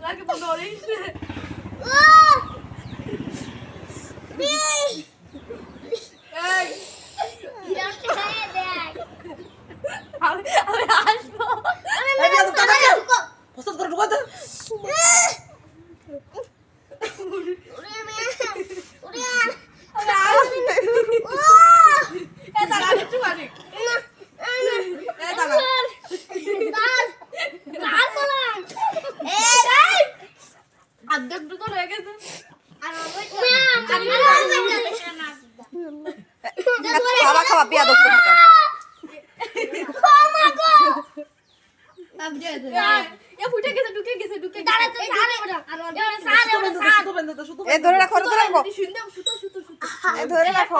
রাখি তো ধরেই আমি আসবো পছন্দ করে ঢুকাতে খাওয়া খাওয়া বিয়া দক্ষ থাকা এ ধরে রাখো ধরে রাখো এ ধরে রাখো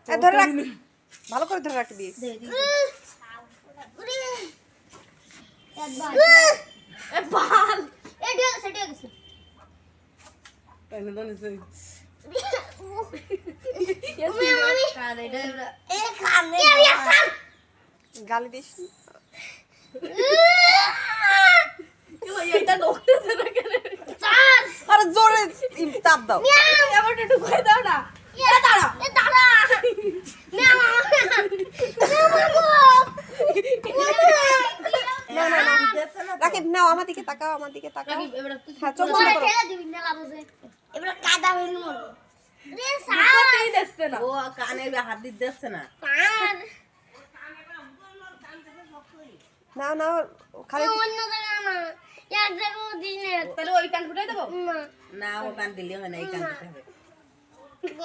এ ধরে রাখ ভালো করে ধরে রাখবি গালি দিস আরে জোরে চাপ দাও রাকিব নাও আমার দিকে তাকাও আমার দিকে তাকাও হ্যাঁ চোখ বন্ধ করো এবার কাদা হইল মরো রে সার ও কানে হাত দিতে দিচ্ছে না না নাও খালি অন্য জায়গা না এক জায়গা দিনে তাহলে ওই কান ফুটাই দেবো না ও কান দিলে হয় না এই কান দিতে হবে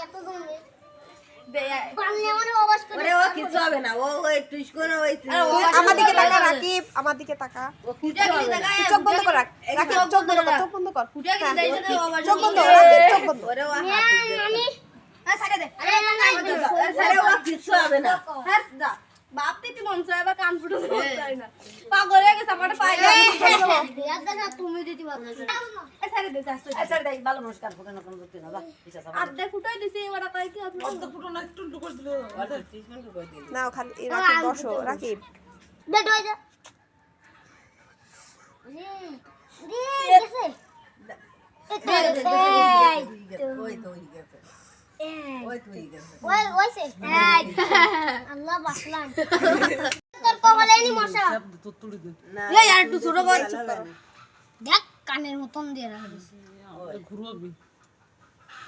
এত দমে দে পারলে মানে অবশ করে ওরে ও কিছু হবে না ও ওই টুইস করে ওই আমার দিকে তাকা রাকিব আমার দিকে তাকা ও কিছু হবে না চোখ বন্ধ কর রাকিব চোখ বন্ধ কর চোখ বন্ধ কর ফুটা গেছে দেই না চোখ বন্ধ রাকিব চোখ বন্ধ ওরে ও হাত দিতে আমি সাইডে দে আরে না আরে ও কিছু হবে না হ্যাঁ যা বাপ দিতে মন চায় আবার কান ফুটো চাই না পাগল হয়ে গেছে আমার পায়ে দাদা তুমি দিতে পারো এ সাইডে দে আচ্ছা দেখ ভালো নমস্কার ফুটা না কোন করতে না বা পিছা সাবা আড্ডা ফুটাই দিছি ওরা কয় কি আপনি অর্ধ ফুটো না একটু টুকু করে দিল অর্ধ ট্রিটমেন্ট করে দিল নাও খালি রাকিব বসো রাকিব বেড হয়ে যা ওই তো ওই গেছে ওই তো ওই গেছে আল্লাহ বাসলাম তোর কপালে নি মশা না এই আর একটু ছোট কর দেখ কানের মতন দিয়ে রাখিস ঘুরবি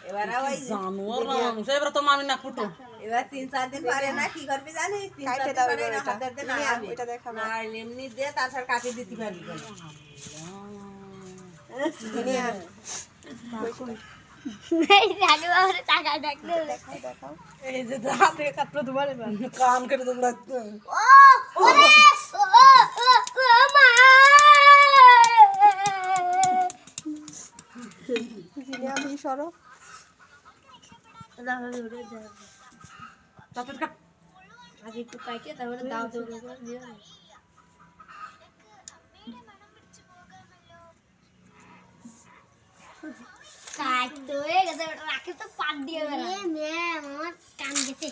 এবার ওই জানোয়ার না মানুষ এবার তো মামি না ফুটো এবার 3-4 দিন পরে না কি করবি জানিস 3-4 দিন পরে না হাত ধরতে না আমি এটা দেখাবো না এমনি দে তারপর কাটি দিতে পারবি দুনিয়া এই রাগে বাবারে টাকা দেখলে দেখাও দেখাও এই যে হাতে কাটলো তোমার কান কেটে দেবো রাখতে ও ওরে ও মা দুনিয়া তুমি সরো তারপর কাট আগে একটু কাইটে তারপরে দাও দাও করে দিয়ে কাট তো হয়ে গেছে রাখে তো পাট দিয়ে বেরা এ মে আমার কান গেছে